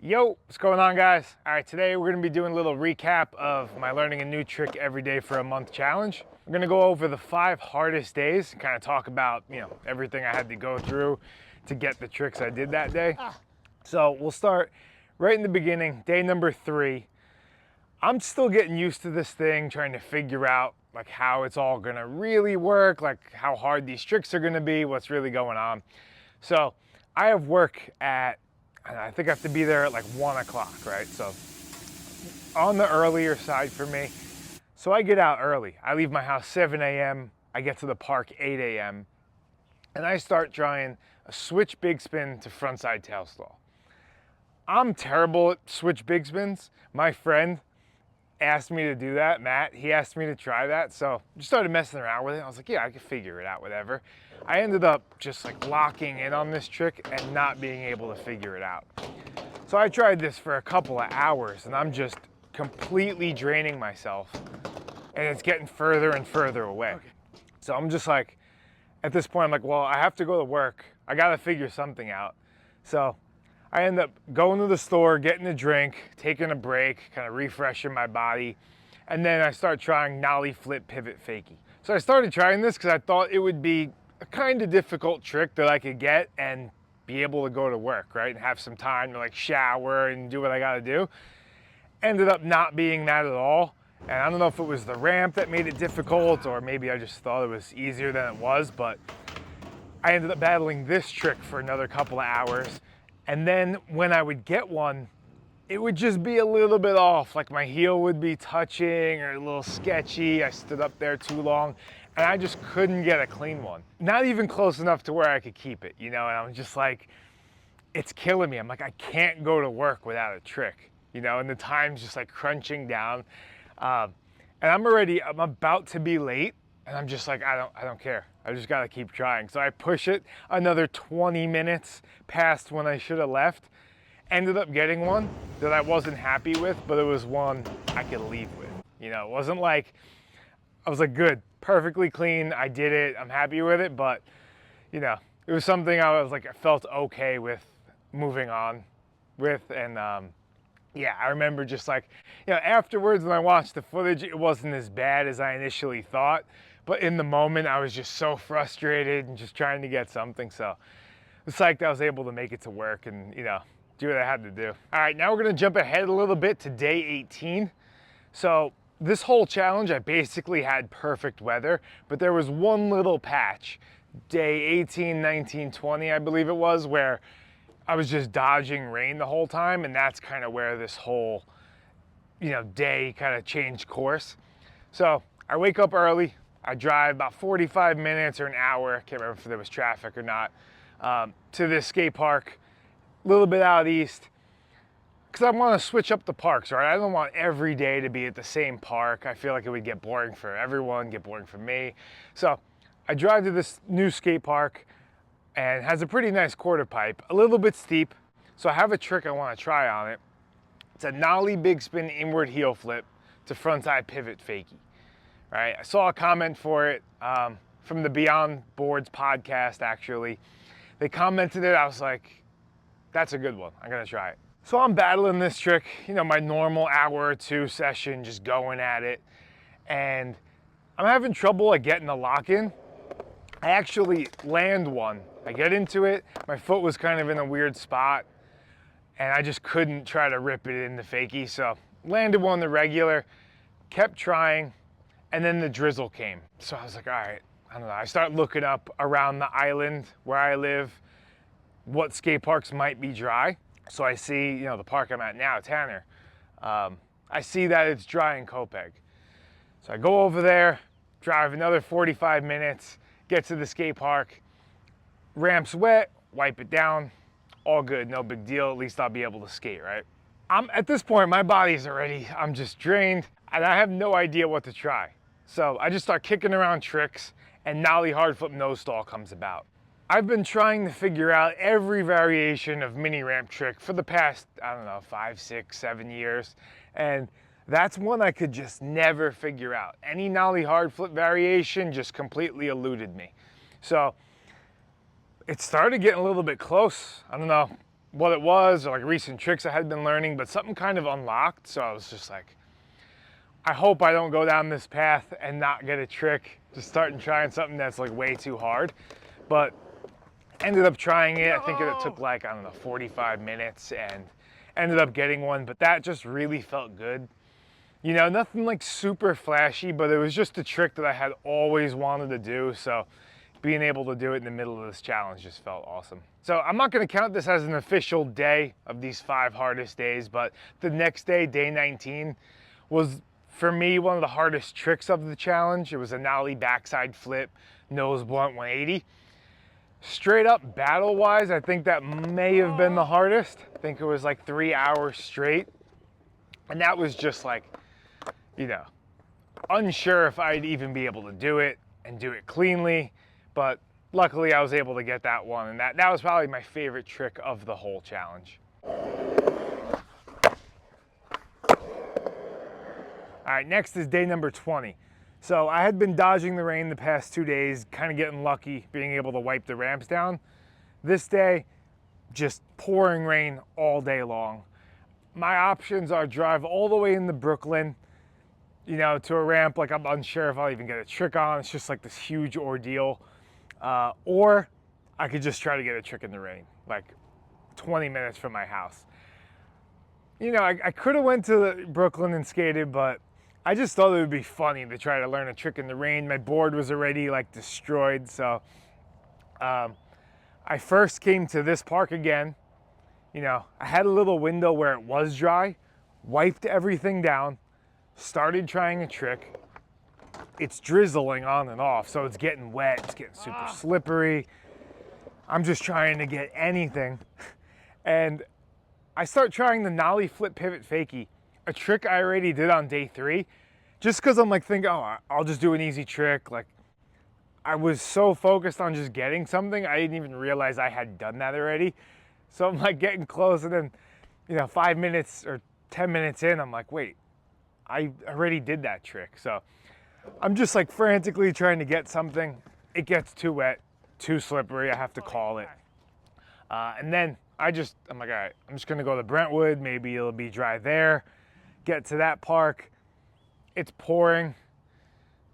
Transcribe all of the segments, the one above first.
Yo, what's going on, guys? All right, today we're gonna be doing a little recap of my learning a new trick every day for a month challenge. We're gonna go over the 5 hardest days, kind of talk about, everything I had to go through to get the tricks I did that day. So we'll start right in the beginning, day number 3. I'm still getting used to this thing, trying to figure out like how it's all gonna really work, like how hard these tricks are gonna be, what's really going on. So I have work at, I think I have to be there at like 1 o'clock, right? So on the earlier side for me. So I get out early. I leave my house 7 a.m. I get to the park 8 a.m. And I start trying a switch big spin to frontside tail stall. I'm terrible at switch big spins. My friend asked me to do that, Matt. He asked me to try that. So I just started messing around with it. I was like, yeah, I can figure it out, whatever. I ended up just like locking in on this trick and not being able to figure it out. So I tried this for a couple of hours and I'm just completely draining myself and it's getting further and further away. Okay. So I'm just like, at this point, I'm like, well, I have to go to work. I got to figure something out. So I end up going to the store, getting a drink, taking a break, kind of refreshing my body. And then I start trying nollie flip pivot fakie. So I started trying this because I thought it would be a kind of difficult trick that I could get and be able to go to work, right? And have some time to like shower and do what I got to do. Ended up not being that at all. And I don't know if it was the ramp that made it difficult or maybe I just thought it was easier than it was, but I ended up battling this trick for another couple of hours. And then when I would get one, it would just be a little bit off. Like my heel would be touching or a little sketchy. I stood up there too long and I just couldn't get a clean one. Not even close enough to where I could keep it, and I'm just like, it's killing me. I'm like, I can't go to work without a trick, and the time's just like crunching down. And I'm about to be late and I'm just like, I don't care. I just gotta keep trying. So I push it another 20 minutes past when I should have left. Ended up getting one that I wasn't happy with, but it was one I could leave with. It wasn't like, I was like, good, perfectly clean, I did it, I'm happy with it, but it was something I was like, I felt okay with moving on with. And yeah, I remember just like, afterwards when I watched the footage, it wasn't as bad as I initially thought. But in the moment, I was just so frustrated and just trying to get something. So it's like I was able to make it to work and, do what I had to do. All right, now we're gonna jump ahead a little bit to day 18. So this whole challenge, I basically had perfect weather, but there was one little patch, day 18, 19, 20, I believe it was, where I was just dodging rain the whole time. And that's kind of where this whole, day kind of changed course. So I wake up early. I drive about 45 minutes or an hour, can't remember if there was traffic or not, to this skate park, a little bit out east, because I want to switch up the parks, right? I don't want every day to be at the same park. I feel like it would get boring for everyone, get boring for me. So I drive to this new skate park and it has a pretty nice quarter pipe, a little bit steep. So I have a trick I want to try on it. It's a nollie big spin inward heel flip to frontside pivot fakie. Right, I saw a comment for it from the Beyond Boards podcast, actually. They commented it, I was like, that's a good one, I'm gonna try it. So I'm battling this trick, my normal hour or 2 session, just going at it. And I'm having trouble like getting the lock in. I actually land one. I get into it, my foot was kind of in a weird spot and I just couldn't try to rip it in the fakie. So landed one the regular, kept trying. And then the drizzle came. So I was like, all right, I don't know. I start looking up around the island where I live, what skate parks might be dry. So I see, the park I'm at now, Tanner. I see that it's dry in Copeg. So I go over there, drive another 45 minutes, get to the skate park. Ramp's wet, wipe it down, all good, no big deal. At least I'll be able to skate, right? At this point, my body's I'm just drained and I have no idea what to try. So I just start kicking around tricks and nollie hard flip nose stall comes about. I've been trying to figure out every variation of mini ramp trick for the past, 5, 6, 7 years. And that's one I could just never figure out. Any nollie hard flip variation just completely eluded me. So it started getting a little bit close. I don't know, what it was or like recent tricks I had been learning, but something kind of unlocked. So I was just like, I hope I don't go down this path and not get a trick, just starting trying something that's like way too hard. But ended up trying it. I think it took like, I don't know, 45 minutes and ended up getting one, but that just really felt good. You know, nothing like super flashy, but it was just a trick that I had always wanted to do. So being able to do it in the middle of this challenge just felt awesome. So I'm not gonna count this as an official day of these 5 hardest days, but the next day, day 19, was for me one of the hardest tricks of the challenge. It was a nollie backside flip, nose blunt 180. Straight up battle-wise, I think that may have been the hardest. I think it was like 3 hours straight. And that was just like, you know, unsure if I'd even be able to do it and do it cleanly. But luckily I was able to get that one. And that was probably my favorite trick of the whole challenge. All right, next is day number 20. So I had been dodging the rain the past 2 days, kind of getting lucky being able to wipe the ramps down. This day, just pouring rain all day long. My options are drive all the way into Brooklyn, you know, to a ramp like I'm unsure if I'll even get a trick on. It's just like this huge ordeal. Or I could just try to get a trick in the rain, like 20 minutes from my house. You know, I could have went to Brooklyn and skated, but I just thought it would be funny to try to learn a trick in the rain. My board was already like destroyed, so I first came to this park again. You know, I had a little window where it was dry, wiped everything down, started trying a trick. It's drizzling on and off, so it's getting wet, it's getting super slippery. I'm just trying to get anything. And I start trying the nollie flip pivot fakie, a trick I already did on day 3, just because I'm like thinking, oh, I'll just do an easy trick. Like, I was so focused on just getting something, I didn't even realize I had done that already. So I'm like getting close, and then, you know, 5 minutes or 10 minutes in, I'm like, wait, I already did that trick. So I'm just like frantically trying to get something. It gets too wet, too slippery, I have to call it. And then I'm like, all right, I'm just gonna go to Brentwood, maybe it'll be dry there. Get to that park, it's pouring.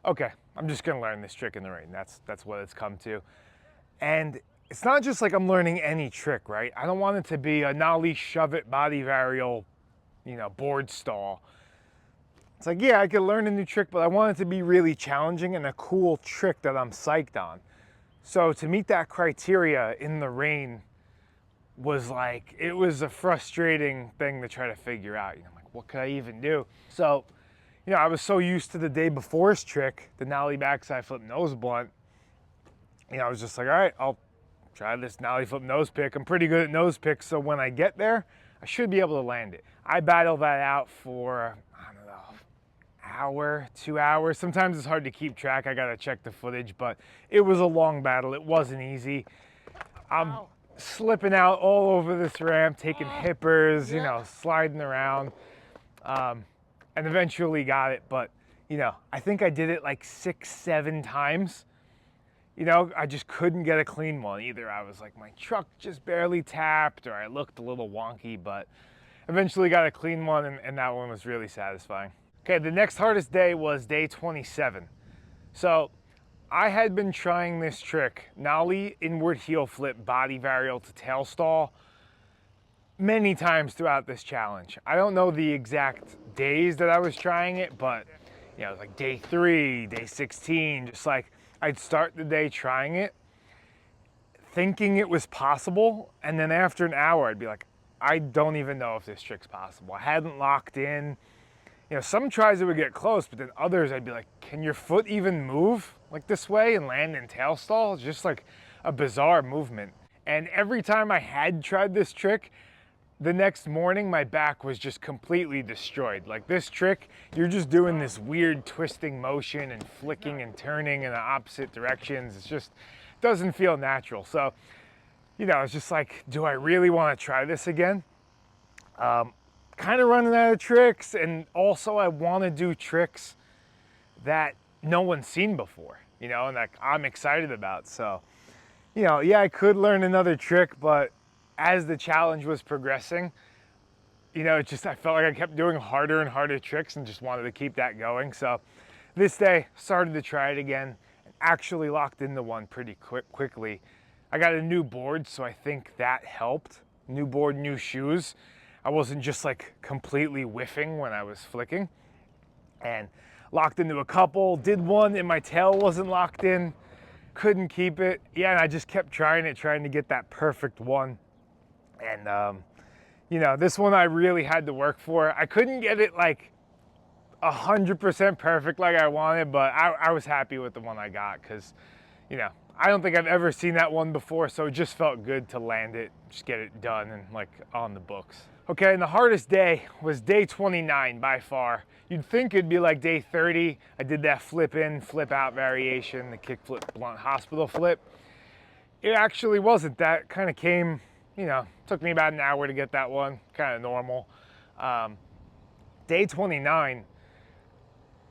Okay, I'm just gonna learn this trick in the rain. That's what it's come to. And it's not just like I'm learning any trick, right? I don't want it to be a nollie shove it body varial, you know, board stall. It's like, yeah, I could learn a new trick, but I want it to be really challenging and a cool trick that I'm psyched on. So to meet that criteria in the rain was like, it was a frustrating thing to try to figure out. You know, I'm like, what could I even do? So, you know, I was so used to the day before's trick, the nollie backside flip nose blunt. You know, I was just like, all right, I'll try this nollie flip nose pick. I'm pretty good at nose picks, so when I get there, I should be able to land it. I battled that out for, I don't know, hour, 2 hours. Sometimes it's hard to keep track. I gotta check the footage, but it was a long battle. It wasn't easy. I'm slipping out all over this ramp, taking hippers, you know, sliding around, and eventually got it. But, you know, I think I did it like 6, 7 times. You know, I just couldn't get a clean one either. I was like, my truck just barely tapped, or I looked a little wonky, but eventually got a clean one, and that one was really satisfying. Okay, the next hardest day was day 27. So I had been trying this trick, nollie inward heel flip body varial to tail stall, many times throughout this challenge. I don't know the exact days that I was trying it, but you know, it was like day 3, day 16, just like I'd start the day trying it, thinking it was possible, and then after an hour, I'd be like, I don't even know if this trick's possible. I hadn't locked in. You know, some tries it would get close, but then others I'd be like, can your foot even move like this way and land in tail stall? It's just like a bizarre movement. And every time I had tried this trick, the next morning my back was just completely destroyed. Like this trick, you're just doing this weird twisting motion and flicking and turning in the opposite directions. It's just doesn't feel natural. So, you know, it's just like, do I really want to try this again? Kind of running out of tricks, and also I want to do tricks that no one's seen before, you know, and that I'm excited about. So, you know, yeah, I could learn another trick, but as the challenge was progressing, you know, I felt like I kept doing harder and harder tricks and just wanted to keep that going. So this day, started to try it again and actually locked into one pretty quickly. I got a new board, so I think that helped. New board, new shoes. I wasn't just like completely whiffing when I was flicking. And locked into a couple, did one and my tail wasn't locked in, couldn't keep it. Yeah, and I just kept trying to get that perfect one. And you know, this one I really had to work for. I couldn't get it like 100% perfect like I wanted, but I was happy with the one I got because, you know, I don't think I've ever seen that one before, so it just felt good to land it, just get it done and like on the books. Okay, and the hardest day was day 29 by far. You'd think it'd be like day 30. I did that flip in, flip out variation, the kick flip blunt hospital flip. It actually wasn't. That kind of came, you know, took me about an hour to get that one, kind of normal. Day 29,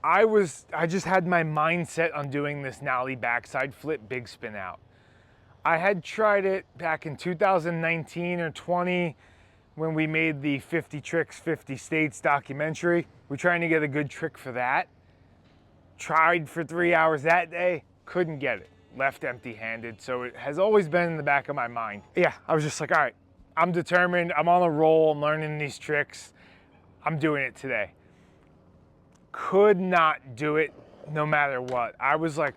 I just had my mindset on doing this nollie backside flip big spin out. I had tried it back in 2019 or 20 when we made the 50 Tricks, 50 States documentary. We're trying to get a good trick for that. Tried for 3 hours that day, couldn't get it. Left empty-handed, so it has always been in the back of my mind. Yeah, I was just like, all right, I'm determined, I'm on a roll, I'm learning these tricks, I'm doing it today. Could not do it no matter what. I was like,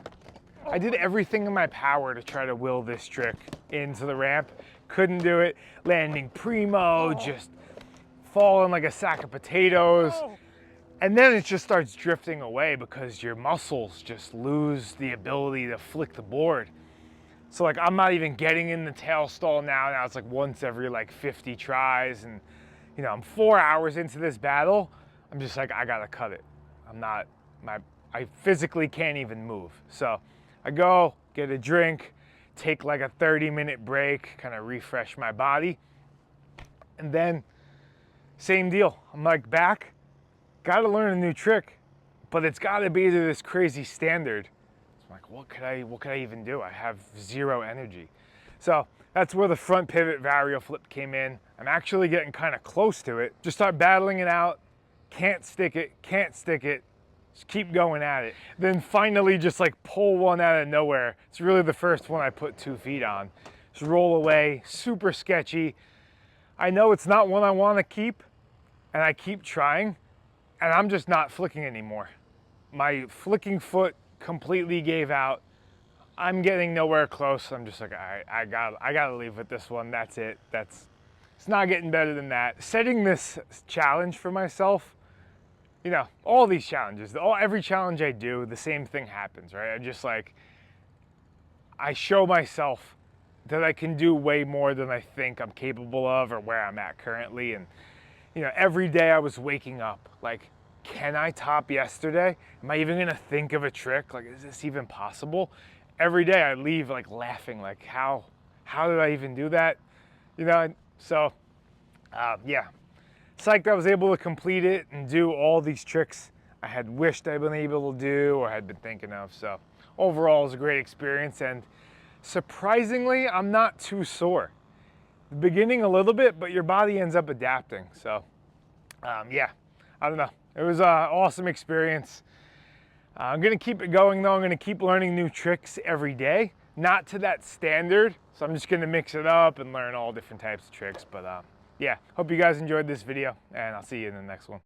I did everything in my power to try to will this trick into the ramp. Couldn't do it. Landing primo, just falling like a sack of potatoes. And then it just starts drifting away because your muscles just lose the ability to flick the board. So like I'm not even getting in the tail stall now. Now it's like once every like 50 tries. And you know, I'm 4 hours into this battle. I'm just like, I gotta cut it. I physically can't even move. So I go, get a drink, take like a 30-minute break, kind of refresh my body. And then same deal. I'm like back, gotta learn a new trick, but it's gotta be to this crazy standard. So I'm like, what could I even do? I have zero energy. So that's where the front pivot varial flip came in. I'm actually getting kind of close to it. Just start battling it out. Can't stick it, just keep going at it. Then finally just like pull one out of nowhere. It's really the first one I put 2 feet on. Just roll away, super sketchy. I know it's not one I want to keep, and I keep trying, and I'm just not flicking anymore. My flicking foot completely gave out. I'm getting nowhere close. I'm just like, all right, I gotta leave with this one. That's it. It's not getting better than that. Setting this challenge for myself, you know, all these challenges, every challenge I do, the same thing happens, right? I show myself that I can do way more than I think I'm capable of or where I'm at currently. And, you know, every day I was waking up like, can I top yesterday? Am I even gonna think of a trick? Like, is this even possible? Every day I leave like laughing, like how did I even do that? You know, so yeah. Psyched I was able to complete it and do all these tricks I had wished I'd been able to do or had been thinking of. So overall, it was a great experience, and surprisingly, I'm not too sore. The beginning a little bit, but your body ends up adapting. So yeah, I don't know. It was an awesome experience. I'm gonna keep it going though. I'm gonna keep learning new tricks every day. Not to that standard, so I'm just gonna mix it up and learn all different types of tricks. But yeah, hope you guys enjoyed this video, and I'll see you in the next one.